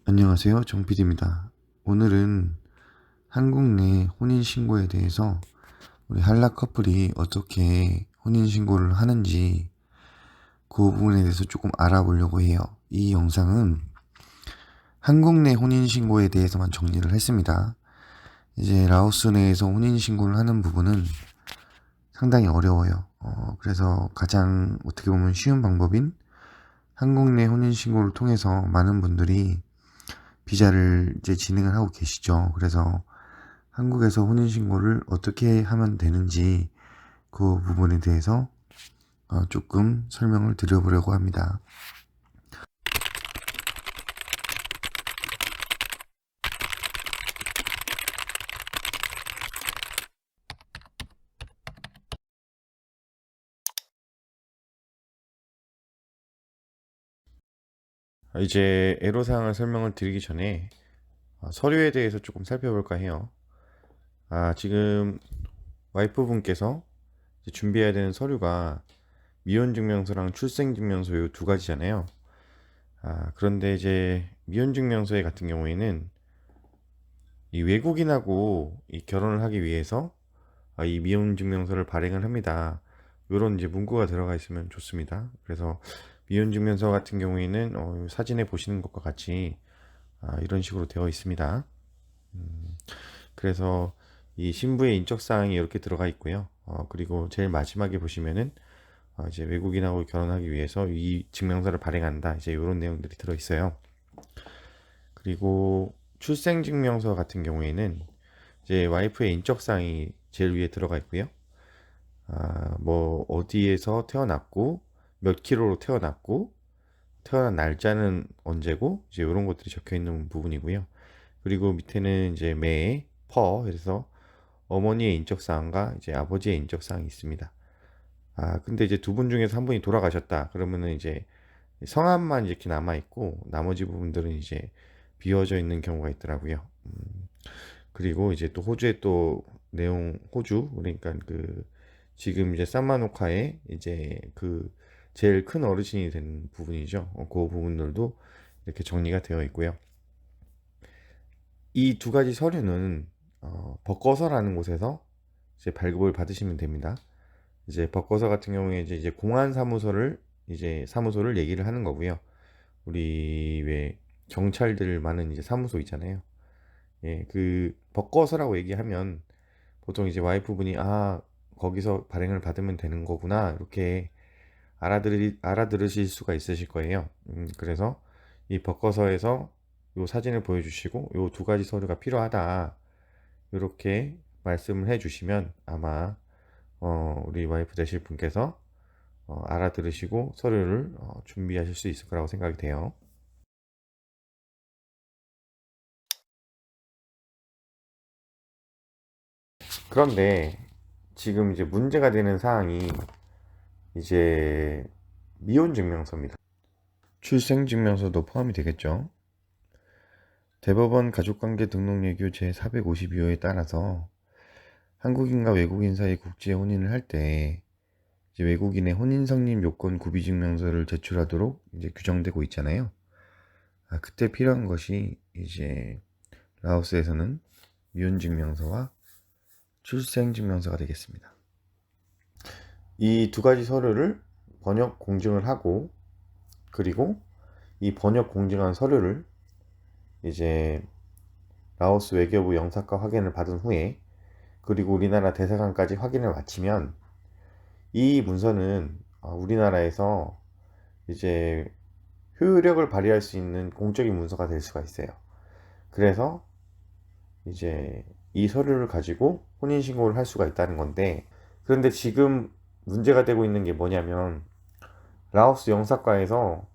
안녕하세요. 정PD입니다. 오늘은 한국 내 혼인신고에 대해서 우리 한라 커플이 어떻게 혼인신고를 하는지 그 부분에 대해서 조금 알아보려고 해요. 이 영상은 한국 내 혼인신고에 대해서만 정리를 했습니다. 이제 라오스 내에서 혼인신고를 하는 부분은 상당히 어려워요. 그래서 가장 어떻게 보면 쉬운 방법인 한국 내 혼인신고를 통해서 많은 분들이 비자를 이제 진행을 하고 계시죠. 그래서 한국에서 혼인신고를 어떻게 하면 되는지 그 부분에 대해서 조금 설명을 드려보려고 합니다. 이제 애로사항을 설명을 드리기 전에 서류에 대해서 조금 살펴볼까 해요. 지금 와이프분께서 준비해야 되는 서류가 미혼증명서랑 출생증명서 이 두 가지잖아요. 그런데 이제 미혼증명서에 같은 경우에는 이 외국인하고 이 결혼을 하기 위해서 이 미혼증명서를 발행을 합니다. 이런 이제 문구가 들어가 있으면 좋습니다. 그래서 미혼증명서 같은 경우에는 사진에 보시는 것과 같이 이런 식으로 되어 있습니다. 그래서 이 신부의 인적사항이 이렇게 들어가 있고요. 그리고 제일 마지막에 보시면은 이제 외국인하고 결혼하기 위해서 이 증명서를 발행한다. 이제 이런 내용들이 들어 있어요. 그리고 출생증명서 같은 경우에는 이제 와이프의 인적사항이 제일 위에 들어가 있고요. 뭐 어디에서 태어났고 몇 킬로로 태어났고 태어난 날짜는 언제고 이제 이런 것들이 적혀 있는 부분이고요. 그리고 밑에는 이제 매, 퍼 해서 어머니의 인적 사항과 이제 아버지의 인적 사항이 있습니다. 근데 이제 두 분 중에서 한 분이 돌아가셨다. 그러면은 이제 성함만 이렇게 남아 있고 나머지 부분들은 이제 비워져 있는 경우가 있더라고요. 그리고 이제 또 호주의 또 내용 호주 그러니까 그 지금 이제 산마노카의 이제 그 제일 큰 어르신이 된 부분이죠. 그 부분들도 이렇게 정리가 되어 있고요. 이 두 가지 서류는 벅거서라는 곳에서 이제 발급을 받으시면 됩니다. 이제 벅거서 같은 경우에 이제 공안 사무소를 얘기를 하는 거고요. 우리 왜 경찰들 많은 이제 사무소 있잖아요. 예, 그 벅거서라고 얘기하면 보통 이제 와이프분이 거기서 발행을 받으면 되는 거구나 이렇게 알아들으실 수가 있으실 거예요. 그래서 이 벅거서에서 요 사진을 보여주시고 요 두 가지 서류가 필요하다 이렇게 말씀을 해주시면 아마 우리 와이프 되실 분께서 알아들으시고 서류를 준비하실 수 있을 거라고 생각이 돼요. 그런데 지금 이제 문제가 되는 사항이 이제 미혼 증명서입니다. 출생 증명서도 포함이 되겠죠. 대법원 가족관계 등록예규 제452호에 따라서 한국인과 외국인 사이 국제 혼인을 할 때 외국인의 혼인 성립 요건 구비 증명서를 제출하도록 이제 규정되고 있잖아요. 그때 필요한 것이 이제 라오스에서는 미혼 증명서와 출생 증명서가 되겠습니다. 이 두 가지 서류를 번역 공증을 하고 그리고 이 번역 공증한 서류를 이제 라오스 외교부 영사과 확인을 받은 후에 그리고 우리나라 대사관까지 확인을 마치면 이 문서는 우리나라에서 이제 효력을 발휘할 수 있는 공적인 문서가 될 수가 있어요. 그래서 이제 이 서류를 가지고 혼인신고를 할 수가 있다는 건데 그런데 지금 문제가 되고 있는 게 뭐냐면 라오스 영사과에서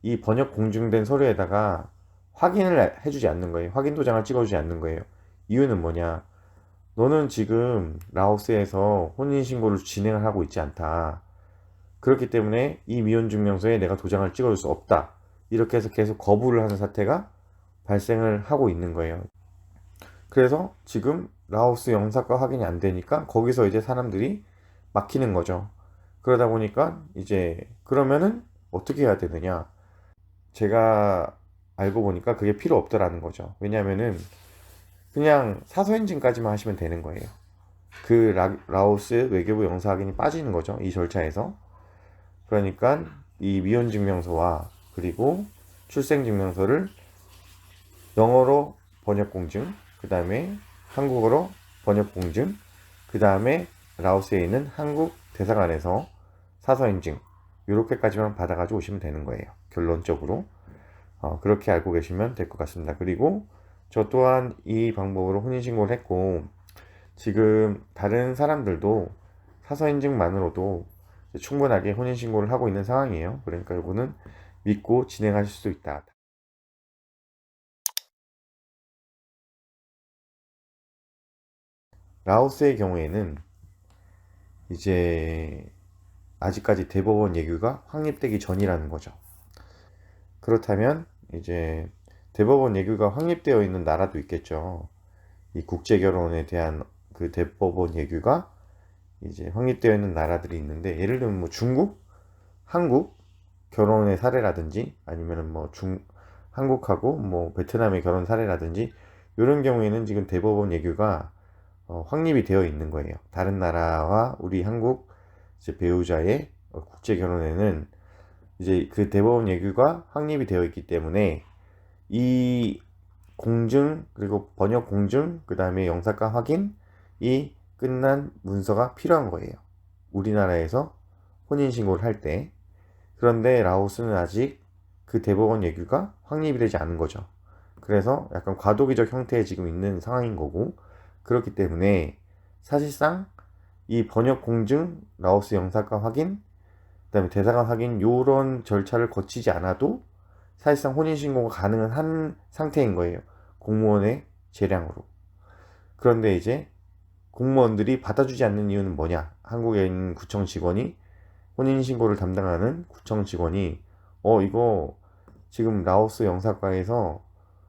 이 번역 공증된 서류에다가 확인을 해주지 않는 거예요. 확인 도장을 찍어주지 않는 거예요. 이유는 뭐냐? 너는 지금 라오스에서 혼인신고를 진행을 하고 있지 않다. 그렇기 때문에 이 미혼증명서에 내가 도장을 찍어줄 수 없다. 이렇게 해서 계속 거부를 하는 사태가 발생을 하고 있는 거예요. 그래서 지금 라오스 영사과 확인이 안 되니까 거기서 이제 사람들이 막히는 거죠. 그러다 보니까 이제 그러면은 어떻게 해야 되느냐? 제가 알고 보니까 그게 필요 없더라는 거죠. 왜냐면은 그냥 사서인증까지만 하시면 되는 거예요. 그 라오스 외교부 영사 확인이 빠지는 거죠. 이 절차에서. 그러니까 이 미혼 증명서와 그리고 출생 증명서를 영어로 번역 공증, 그 다음에 한국어로 번역 공증, 그 다음에 라오스에 있는 한국 대사관에서 사서 인증, 이렇게까지만 받아가지고 오시면 되는 거예요. 결론적으로. 그렇게 알고 계시면 될 것 같습니다. 그리고 저 또한 이 방법으로 혼인신고를 했고, 지금 다른 사람들도 사서 인증만으로도 충분하게 혼인신고를 하고 있는 상황이에요. 그러니까 이거는 믿고 진행하실 수 있다. 라오스의 경우에는 이제 아직까지 대법원 예규가 확립되기 전이라는 거죠. 그렇다면 이제 대법원 예규가 확립되어 있는 나라도 있겠죠. 이 국제 결혼에 대한 그 대법원 예규가 이제 확립되어 있는 나라들이 있는데, 예를 들면 뭐 중국, 한국 결혼의 사례라든지, 아니면은 뭐 한국하고 뭐 베트남의 결혼 사례라든지, 이런 경우에는 지금 대법원 예규가 확립이 되어 있는 거예요. 다른 나라와 우리 한국 이제 배우자의 국제 결혼에는 이제 그 대법원 예규가 확립이 되어 있기 때문에 이 공증, 그리고 번역 공증, 그 다음에 영사가 확인이 끝난 문서가 필요한 거예요. 우리나라에서 혼인신고를 할 때. 그런데 라오스는 아직 그 대법원 예규가 확립이 되지 않은 거죠. 그래서 약간 과도기적 형태에 지금 있는 상황인 거고, 그렇기 때문에 사실상 이 번역 공증, 라오스 영사가 확인, 그다음에 대사관 확인 요런 절차를 거치지 않아도 사실상 혼인신고가 가능한 한 상태인 거예요. 공무원의 재량으로. 그런데 이제 공무원들이 받아주지 않는 이유는 뭐냐? 한국에 있는 구청 직원이, 혼인신고를 담당하는 구청 직원이 이거 지금 라오스 영사과에서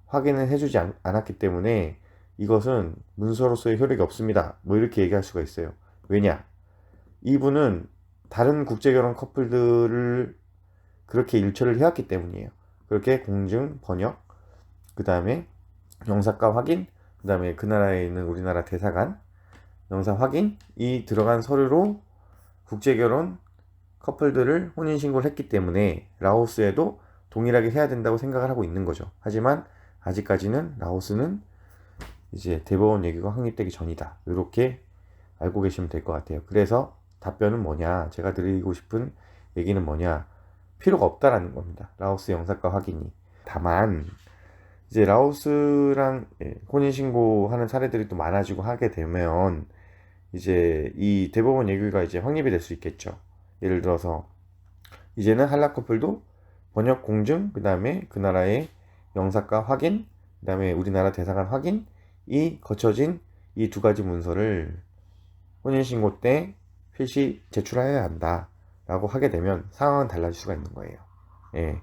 확인을 해주지 않았기 때문에 이것은 문서로서의 효력이 없습니다. 뭐 이렇게 얘기할 수가 있어요. 왜냐? 이분은 다른 국제결혼 커플들을 그렇게 일처를 해왔기 때문이에요. 그렇게 공증, 번역, 그 다음에 영사과 확인, 그 다음에 그 나라에 있는 우리나라 대사관 영사 확인이 들어간 서류로 국제결혼 커플들을 혼인신고를 했기 때문에 라오스에도 동일하게 해야 된다고 생각을 하고 있는 거죠. 하지만 아직까지는 라오스는 이제 대법원 얘기가 확립되기 전이다. 이렇게 알고 계시면 될 것 같아요. 그래서 답변은 뭐냐? 제가 드리고 싶은 얘기는 뭐냐? 필요가 없다라는 겁니다. 라오스 영사과 확인이. 다만 이제 라오스랑 혼인신고하는 사례들이 또 많아지고 하게 되면 이제 이 대법원 예규가 이제 확립이 될 수 있겠죠. 예를 들어서 이제는 한라 커플도 번역 공증, 그 다음에 그 나라의 영사과 확인, 그 다음에 우리나라 대사관 확인이 거쳐진 이 두 가지 문서를 혼인신고 때 필시 제출해야 한다 라고 하게 되면 상황은 달라질 수가 있는 거예요. 예.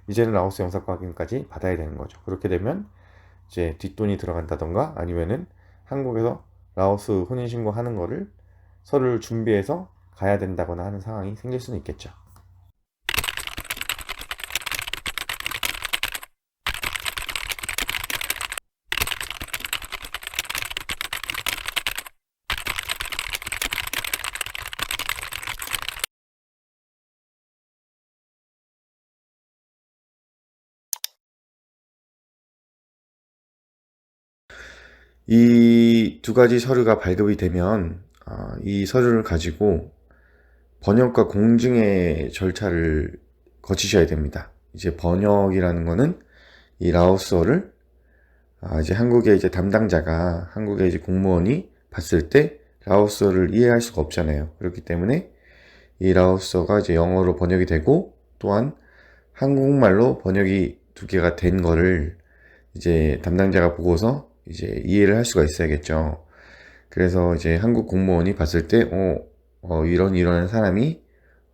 이제는 라오스 영사과 확인까지 받아야 되는 거죠. 그렇게 되면 이제 뒷돈이 들어간다던가, 아니면은 한국에서 라오스 혼인신고 하는 거를 서류를 준비해서 가야 된다거나 하는 상황이 생길 수는 있겠죠. 이 두 가지 서류가 발급이 되면 이 서류를 가지고 번역과 공증의 절차를 거치셔야 됩니다. 이제 번역이라는 거는 이 라오스어를 이제 한국의 이제 담당자가, 한국의 이제 공무원이 봤을 때 라오스어를 이해할 수가 없잖아요. 그렇기 때문에 이 라오스어가 이제 영어로 번역이 되고, 또한 한국말로 번역이 두 개가 된 거를 이제 담당자가 보고서 이제 이해를 할 수가 있어야겠죠. 그래서 이제 한국 공무원이 봤을 때, 이런 사람이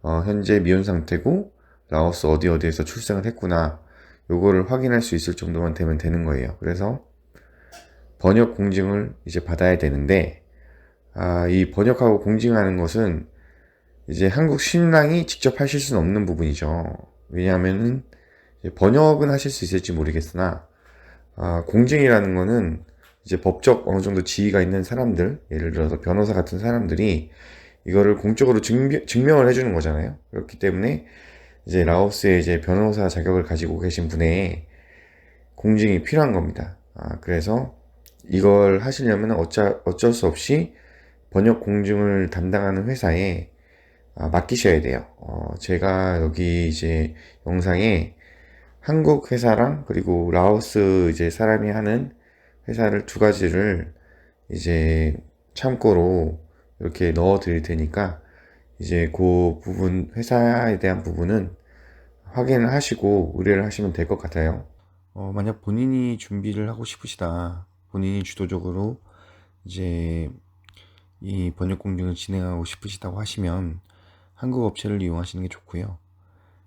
현재 미혼 상태고 라오스 어디 어디에서 출생을 했구나, 요거를 확인할 수 있을 정도만 되면 되는 거예요. 그래서 번역 공증을 이제 받아야 되는데, 이 번역하고 공증하는 것은 이제 한국 신랑이 직접 하실 수는 없는 부분이죠. 왜냐하면은 이제 번역은 하실 수 있을지 모르겠으나, 공증이라는 거는 이제 법적 어느 정도 지위가 있는 사람들, 예를 들어서 변호사 같은 사람들이 이거를 공적으로 증명을 해주는 거잖아요. 그렇기 때문에 이제 라오스의 이제 변호사 자격을 가지고 계신 분의 공증이 필요한 겁니다. 그래서 이걸 하시려면 어쩔 수 없이 번역 공증을 담당하는 회사에 맡기셔야 돼요. 제가 여기 이제 영상에 한국 회사랑 그리고 라오스 이제 사람이 하는 회사를 두 가지를 이제 참고로 이렇게 넣어 드릴 테니까 이제 그 부분, 회사에 대한 부분은 확인을 하시고 의뢰를 하시면 될 것 같아요. 만약 본인이 준비를 하고 싶으시다, 본인이 주도적으로 이제 이 번역 공증을 진행하고 싶으시다고 하시면 한국 업체를 이용하시는 게 좋고요.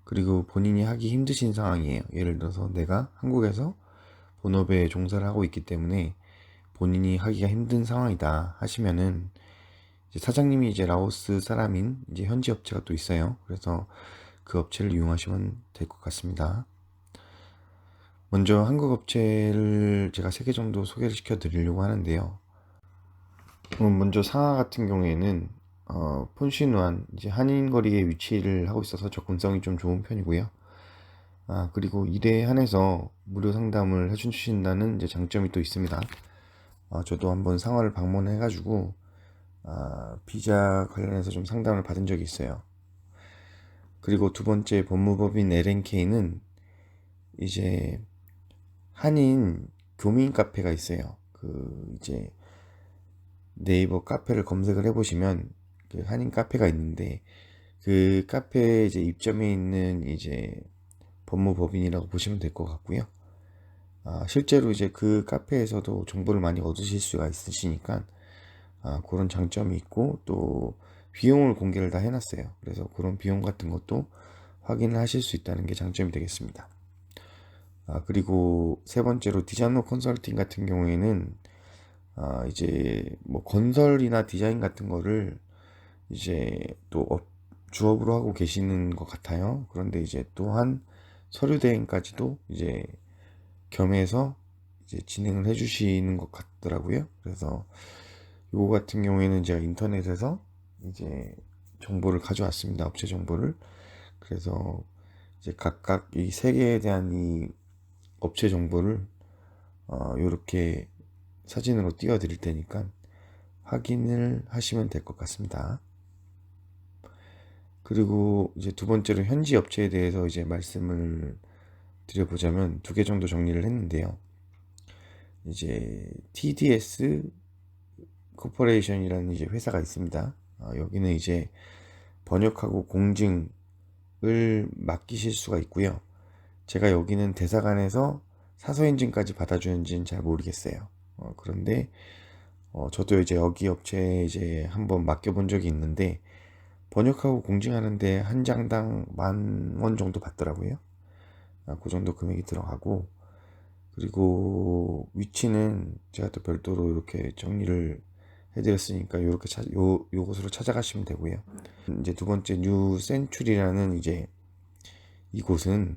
그리고 본인이 하기 힘드신 상황이에요. 예를 들어서 내가 한국에서 본업에 종사를 하고 있기 때문에 본인이 하기가 힘든 상황이다 하시면은 이제 사장님이 이제 라오스 사람인 이제 현지 업체가 또 있어요. 그래서 그 업체를 이용하시면 될 것 같습니다. 먼저 한국 업체를 제가 3개 정도 소개를 시켜 드리려고 하는데요. 먼저 상하 같은 경우에는 폰시누안 이제 한인거리에 위치를 하고 있어서 접근성이 좀 좋은 편이고요. 그리고 일에 한해서 무료 상담을 해주신다는 이제 장점이 또 있습니다. 저도 한번 상하를 방문해가지고 비자 관련해서 좀 상담을 받은 적이 있어요. 그리고 두 번째 법무법인 LNK는 이제 한인 교민 카페가 있어요. 그 이제 네이버 카페를 검색을 해보시면 그 한인 카페가 있는데 그 카페에 이제 입점해 있는 이제 법무법인이라고 보시면 될 것 같고요. 실제로 이제 그 카페에서도 정보를 많이 얻으실 수가 있으시니까 그런 장점이 있고 또 비용을 공개를 다 해놨어요. 그래서 그런 비용 같은 것도 확인을 하실 수 있다는 게 장점이 되겠습니다. 그리고 세 번째로 디자이너 컨설팅 같은 경우에는 이제 뭐 건설이나 디자인 같은 거를 이제 또 주업으로 하고 계시는 것 같아요. 그런데 이제 또한 서류 대행까지도 이제 겸해서 이제 진행을 해주시는 것 같더라고요. 그래서 요거 같은 경우에는 제가 인터넷에서 이제 정보를 가져왔습니다. 업체 정보를. 그래서 이제 각각 이 세 개에 대한 이 업체 정보를 요렇게 사진으로 띄워 드릴 테니까 확인을 하시면 될 것 같습니다. 그리고 이제 두 번째로 현지 업체에 대해서 이제 말씀을 드려보자면 2개 정도 정리를 했는데요. 이제 TDS 코퍼레이션이라는 이제 회사가 있습니다. 여기는 이제 번역하고 공증을 맡기실 수가 있고요. 제가 여기는 대사관에서 사서 인증까지 받아주는지는 잘 모르겠어요. 그런데 저도 이제 여기 업체에 이제 한번 맡겨본 적이 있는데 번역하고 공증하는데 한 장당 10,000원 정도 받더라고요. 그 정도 금액이 들어가고 그리고 위치는 제가 또 별도로 이렇게 정리를 해드렸으니까 요렇게 요곳으로 찾아가시면 되고요. 이제 두 번째 뉴 센츄리라는 이제 이곳은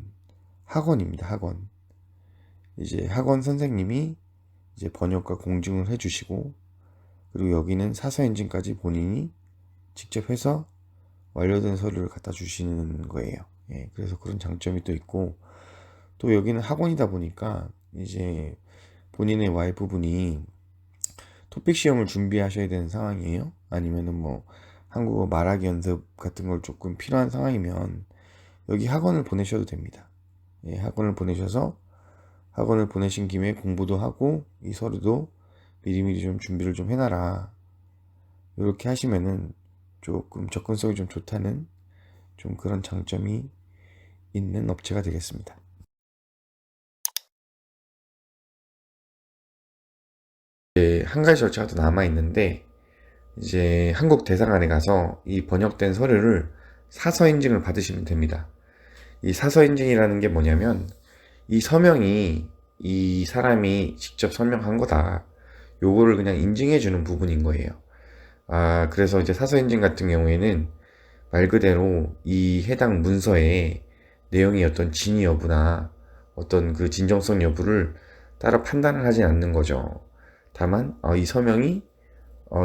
학원입니다. 학원. 이제 학원 선생님이 이제 번역과 공증을 해주시고 그리고 여기는 사서 엔진까지 본인이 직접 해서 완료된 서류를 갖다 주시는 거예요. 예, 그래서 그런 장점이 또 있고 또 여기는 학원이다 보니까 이제 본인의 와이프분이 토픽 시험을 준비하셔야 되는 상황이에요. 아니면은 뭐 한국어 말하기 연습 같은 걸 조금 필요한 상황이면 여기 학원을 보내셔도 됩니다. 예, 학원을 보내셔서 학원을 보내신 김에 공부도 하고 이 서류도 미리미리 좀 준비를 좀 해놔라. 이렇게 하시면은 조금 접근성이 좀 좋다는 좀 그런 장점이 있는 업체가 되겠습니다. 이제 한 가지 절차가 더 남아 있는데 이제 한국 대사관에 가서 이 번역된 서류를 사서 인증을 받으시면 됩니다. 이 사서 인증이라는 게 뭐냐면 이 서명이 이 사람이 직접 서명한 거다. 요거를 그냥 인증해 주는 부분인 거예요. 그래서 이제 사서 인증 같은 경우에는 말 그대로 이 해당 문서에 내용이 어떤 진위 여부나 어떤 그 진정성 여부를 따로 판단을 하지 않는 거죠. 다만 이 서명이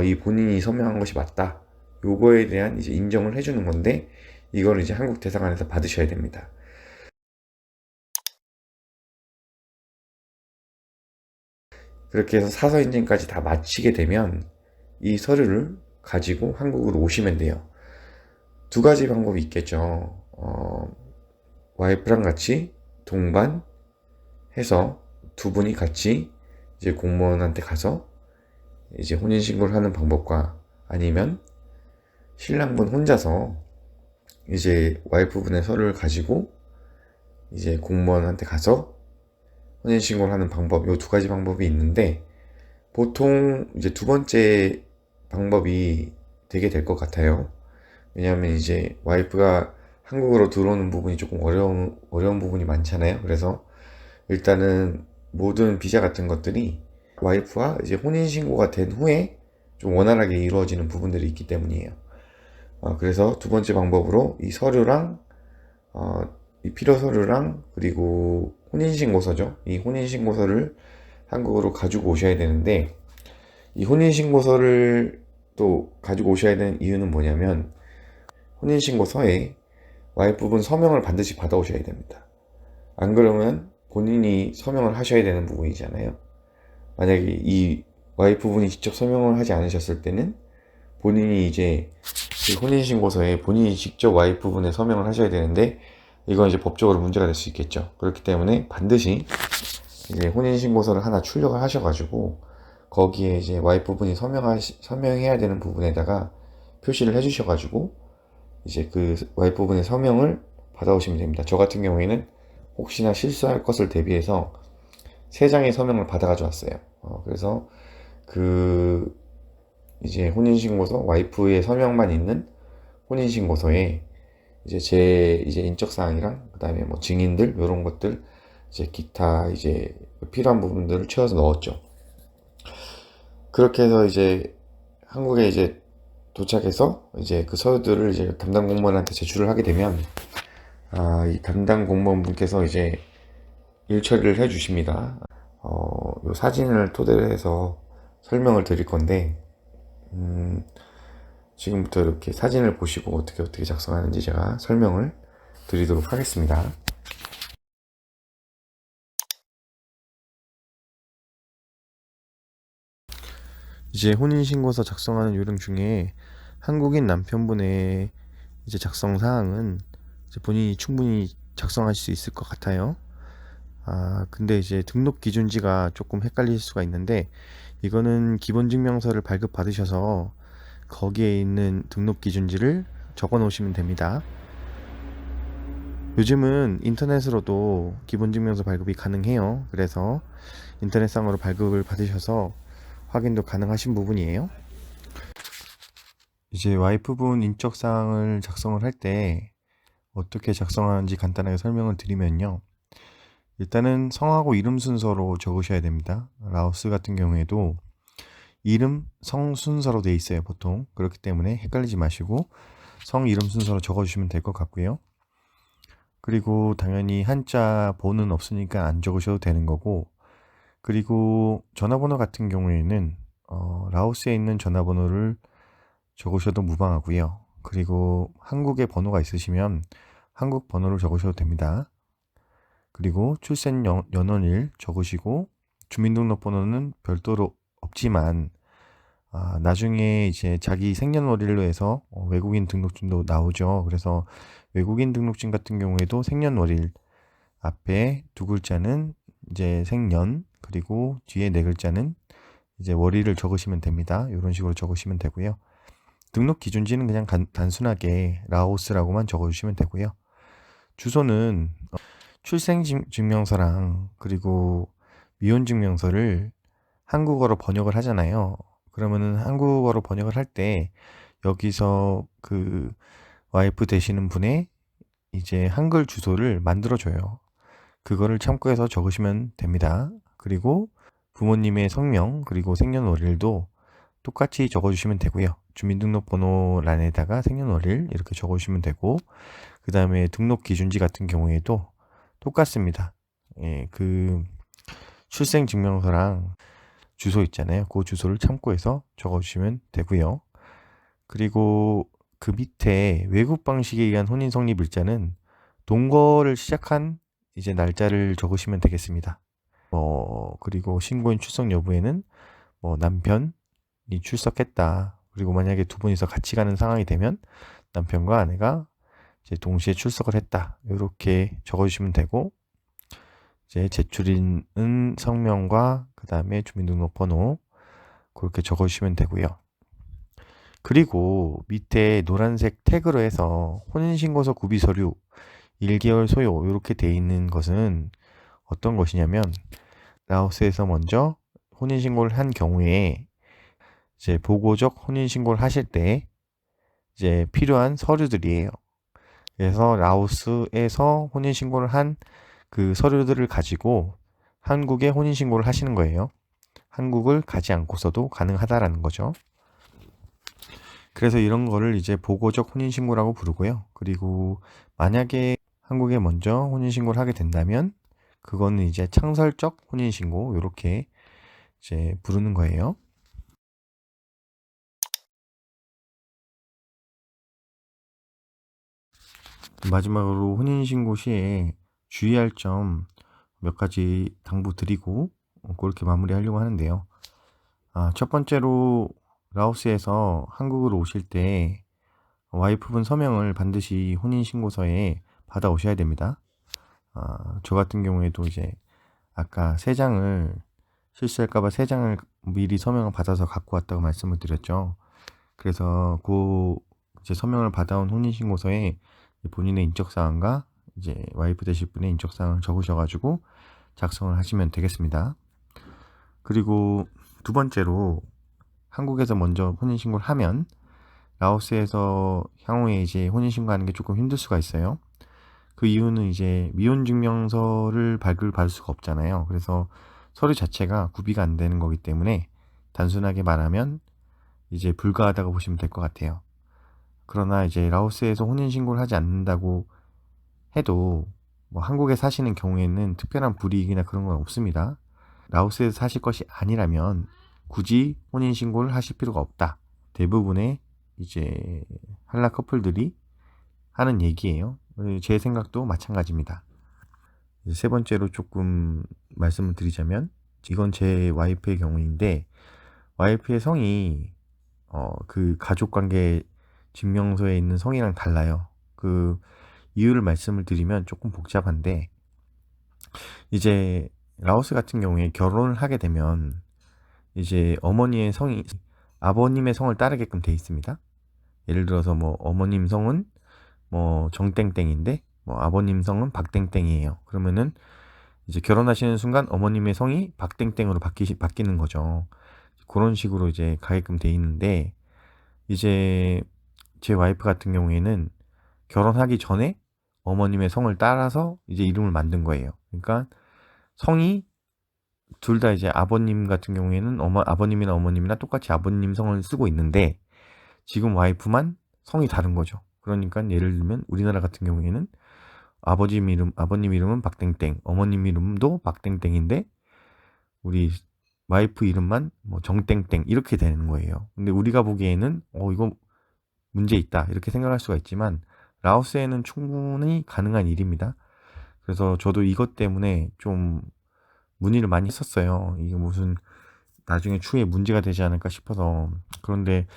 이 본인이 서명한 것이 맞다. 요거에 대한 이제 인정을 해주는 건데 이걸 이제 한국 대사관에서 받으셔야 됩니다. 그렇게 해서 사서 인증까지 다 마치게 되면 이 서류를 가지고 한국으로 오시면 돼요. 두 가지 방법이 있겠죠. 와이프랑 같이 동반 해서 두 분이 같이 이제 공무원한테 가서 이제 혼인신고를 하는 방법과 아니면 신랑분 혼자서 이제 와이프분의 서류를 가지고 이제 공무원한테 가서 혼인신고를 하는 방법, 요 두 가지 방법이 있는데 보통 이제 두 번째 방법이 되게 될 것 같아요. 왜냐하면 이제 와이프가 한국으로 들어오는 부분이 조금 어려운 부분이 많잖아요. 그래서 일단은 모든 비자 같은 것들이 와이프와 이제 혼인신고가 된 후에 좀 원활하게 이루어지는 부분들이 있기 때문이에요. 그래서 두 번째 방법으로 이 서류랑, 이 필요 서류랑, 그리고 혼인신고서죠. 이 혼인신고서를 한국으로 가지고 오셔야 되는데, 이 혼인신고서를 또 가지고 오셔야 되는 이유는 뭐냐면, 혼인신고서에 와이프분 서명을 반드시 받아오셔야 됩니다. 안 그러면 본인이 서명을 하셔야 되는 부분이잖아요. 만약에 이 와이프분이 직접 서명을 하지 않으셨을 때는 본인이 이제 그 혼인신고서에 본인이 직접 와이프분의 서명을 하셔야 되는데 이건 이제 법적으로 문제가 될 수 있겠죠. 그렇기 때문에 반드시 이제 혼인신고서를 하나 출력을 하셔가지고 거기에 이제 와이프분이 서명해야 되는 부분에다가 표시를 해주셔가지고 이제 그 와이프분의 서명을 받아오시면 됩니다. 저 같은 경우에는 혹시나 실수할 것을 대비해서 3장의 서명을 받아가지고 왔어요. 그래서 그 이제 혼인신고서 와이프의 서명만 있는 혼인신고서에 이제 제 이제 인적사항이랑 그다음에 뭐 증인들 이런 것들 이제 기타 이제 필요한 부분들을 채워서 넣었죠. 그렇게 해서 이제 한국에 이제 도착해서 이제 그 서류들을 이제 담당 공무원한테 제출을 하게 되면 이 담당 공무원분께서 이제 일 처리를 해 주십니다. 요 사진을 토대로 해서 설명을 드릴 건데 지금부터 이렇게 사진을 보시고 어떻게 작성하는지 제가 설명을 드리도록 하겠습니다. 이제 혼인신고서 작성하는 요령 중에 한국인 남편분의 이제 작성 사항은 이제 본인이 충분히 작성하실 수 있을 것 같아요. 근데 이제 등록 기준지가 조금 헷갈릴 수가 있는데 이거는 기본증명서를 발급받으셔서 거기에 있는 등록 기준지를 적어 놓으시면 됩니다. 요즘은 인터넷으로도 기본증명서 발급이 가능해요. 그래서 인터넷상으로 발급을 받으셔서 확인도 가능하신 부분이에요. 이제 와이프분 인적사항을 작성을 할 때 어떻게 작성하는지 간단하게 설명을 드리면요. 일단은 성하고 이름 순서로 적으셔야 됩니다. 라오스 같은 경우에도 이름, 성 순서로 되어 있어요, 보통. 그렇기 때문에 헷갈리지 마시고 성, 이름 순서로 적어주시면 될 것 같고요. 그리고 당연히 한자 보는 없으니까 안 적으셔도 되는 거고, 그리고 전화번호 같은 경우에는 라오스에 있는 전화번호를 적으셔도 무방하고요. 그리고 한국에 번호가 있으시면 한국 번호를 적으셔도 됩니다. 그리고 출생 연원일 적으시고 주민등록번호는 별도로 없지만 나중에 이제 자기 생년월일로 해서 외국인 등록증도 나오죠. 그래서 외국인 등록증 같은 경우에도 생년월일 앞에 두 글자는 이제 생년, 그리고 뒤에 네 글자는 이제 월일을 적으시면 됩니다. 이런 식으로 적으시면 되고요. 등록 기준지는 그냥 단순하게 라오스라고만 적어주시면 되고요. 주소는 출생증명서랑 그리고 미혼증명서를 한국어로 번역을 하잖아요. 그러면은 한국어로 번역을 할 때 여기서 그 와이프 되시는 분의 이제 한글 주소를 만들어줘요. 그거를 참고해서 적으시면 됩니다. 그리고 부모님의 성명 그리고 생년월일도 똑같이 적어주시면 되고요. 주민등록번호란에다가 생년월일 이렇게 적어주시면 되고, 그 다음에 등록 기준지 같은 경우에도 똑같습니다. 예, 그 출생증명서랑 주소 있잖아요. 그 주소를 참고해서 적어주시면 되고요. 그리고 그 밑에 외국 방식에 의한 혼인 성립 일자는 동거를 시작한 이제 날짜를 적으시면 되겠습니다. 그리고 신고인 출석 여부에는 남편이 출석했다. 그리고 만약에 두 분이서 같이 가는 상황이 되면 남편과 아내가 이제 동시에 출석을 했다. 이렇게 적어주시면 되고, 이제 제출인은 성명과 그 다음에 주민등록번호 그렇게 적어주시면 되고요. 그리고 밑에 노란색 태그로 해서 혼인신고서 구비서류 1개월 소요 이렇게 돼 있는 것은 어떤 것이냐면, 라오스에서 먼저 혼인신고를 한 경우에 이제 보고적 혼인신고를 하실 때 이제 필요한 서류들이에요. 그래서 라오스에서 혼인신고를 한 그 서류들을 가지고 한국에 혼인신고를 하시는 거예요. 한국을 가지 않고서도 가능하다라는 거죠. 그래서 이런 거를 이제 보고적 혼인신고라고 부르고요. 그리고 만약에 한국에 먼저 혼인신고를 하게 된다면 그거는 이제 창설적 혼인신고 이렇게 이제 부르는 거예요. 마지막으로 혼인신고 시에 주의할 점 몇 가지 당부드리고 그렇게 마무리하려고 하는데요. 첫 번째로 라오스에서 한국으로 오실 때 와이프분 서명을 반드시 혼인신고서에 받아오셔야 됩니다. 저 같은 경우에도 이제 아까 3장을 실수할까봐 3장을 미리 서명을 받아서 갖고 왔다고 말씀을 드렸죠. 그래서 그 이제 서명을 받아온 혼인신고서에 본인의 인적사항과 이제 와이프 되실 분의 인적사항을 적으셔가지고 작성을 하시면 되겠습니다. 그리고 두 번째로 한국에서 먼저 혼인신고를 하면 라오스에서 향후에 이제 혼인신고하는 게 조금 힘들 수가 있어요. 그 이유는 이제 미혼증명서를 발급받을 수가 없잖아요. 그래서 서류 자체가 구비가 안 되는 거기 때문에 단순하게 말하면 이제 불가하다고 보시면 될 것 같아요. 그러나 이제 라오스에서 혼인신고를 하지 않는다고 해도 한국에 사시는 경우에는 특별한 불이익이나 그런 건 없습니다. 라오스에서 사실 것이 아니라면 굳이 혼인신고를 하실 필요가 없다. 대부분의 이제 한라 커플들이 하는 얘기예요. 제 생각도 마찬가지입니다. 세 번째로 조금 말씀을 드리자면, 이건 제 와이프의 경우인데, 와이프의 성이 그 가족관계 증명서에 있는 성이랑 달라요. 그 이유를 말씀을 드리면 조금 복잡한데, 이제 라오스 같은 경우에 결혼을 하게 되면 이제 어머니의 성이 아버님의 성을 따르게끔 돼 있습니다. 예를 들어서 어머님 성은 정땡땡인데 아버님 성은 박땡땡이에요. 그러면은 이제 결혼하시는 순간 어머님의 성이 박땡땡으로 바뀌는 거죠. 그런 식으로 이제 가게끔 돼 있는데, 이제 제 와이프 같은 경우에는 결혼하기 전에 어머님의 성을 따라서 이제 이름을 만든 거예요. 그러니까 성이 둘 다 이제 아버님 같은 경우에는 아버님이나 어머님이나 똑같이 아버님 성을 쓰고 있는데, 지금 와이프만 성이 다른 거죠. 그러니까 예를 들면 우리나라 같은 경우에는 아버님 이름은 박땡땡, 어머님 이름도 박땡땡인데 우리 와이프 이름만 정땡땡 이렇게 되는 거예요. 근데 우리가 보기에는 이거 문제 있다 이렇게 생각할 수가 있지만 라오스에는 충분히 가능한 일입니다. 그래서 저도 이것 때문에 좀 문의를 많이 했었어요. 이게 무슨 나중에 추후에 문제가 되지 않을까 싶어서. 그런데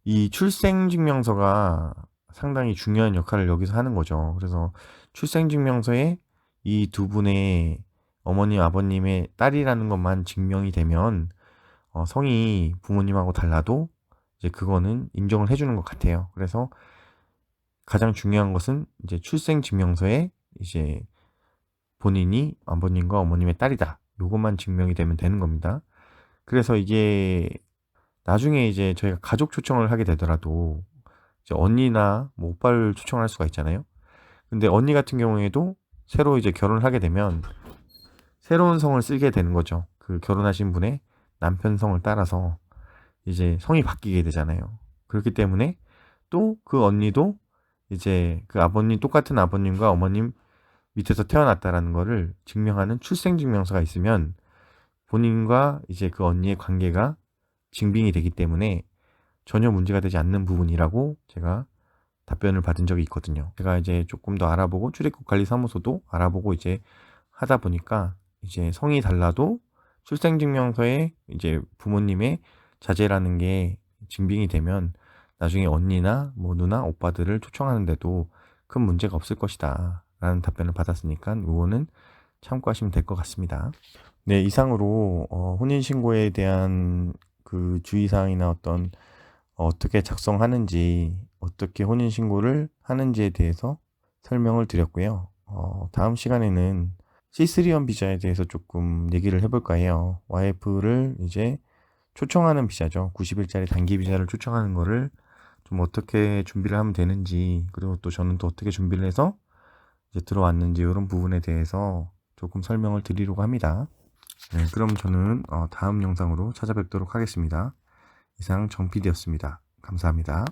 이 출생증명서가 상당히 중요한 역할을 여기서 하는 거죠. 그래서 출생증명서에 이 두 분의 어머님, 아버님의 딸이라는 것만 증명이 되면 성이 부모님하고 달라도 이제 그거는 인정을 해주는 것 같아요. 그래서 가장 중요한 것은 이제 출생증명서에 이제 본인이 아버님과 어머님의 딸이다. 요것만 증명이 되면 되는 겁니다. 그래서 이게 나중에 이제 저희가 가족 초청을 하게 되더라도 이제 언니나 오빠를 초청할 수가 있잖아요. 근데 언니 같은 경우에도 새로 이제 결혼을 하게 되면 새로운 성을 쓰게 되는 거죠. 그 결혼하신 분의 남편 성을 따라서 이제 성이 바뀌게 되잖아요. 그렇기 때문에 또 그 언니도 이제 그 아버님, 똑같은 아버님과 어머님 밑에서 태어났다라는 거를 증명하는 출생증명서가 있으면 본인과 이제 그 언니의 관계가 증빙이 되기 때문에 전혀 문제가 되지 않는 부분이라고 제가 답변을 받은 적이 있거든요. 제가 이제 조금 더 알아보고 출입국 관리 사무소도 알아보고 이제 하다 보니까 이제 성이 달라도 출생증명서에 이제 부모님의 자제라는 게 증빙이 되면 나중에 언니나 뭐 누나, 오빠들을 초청하는데도 큰 문제가 없을 것이다 라는 답변을 받았으니까 요거는 참고하시면 될 것 같습니다. 네, 이상으로 혼인신고에 대한 그 주의사항이나 어떤 어떻게 작성하는지, 어떻게 혼인신고를 하는지에 대해서 설명을 드렸고요. 다음 시간에는 C3원 비자에 대해서 조금 얘기를 해볼까 해요. 와이프를 이제 초청하는 비자죠. 90일짜리 단기 비자를 초청하는 거를 좀 어떻게 준비를 하면 되는지, 그리고 또 저는 또 어떻게 준비를 해서 이제 들어왔는지 이런 부분에 대해서 조금 설명을 드리려고 합니다. 네, 그럼 저는 다음 영상으로 찾아뵙도록 하겠습니다. 이상 정 PD였습니다. 감사합니다.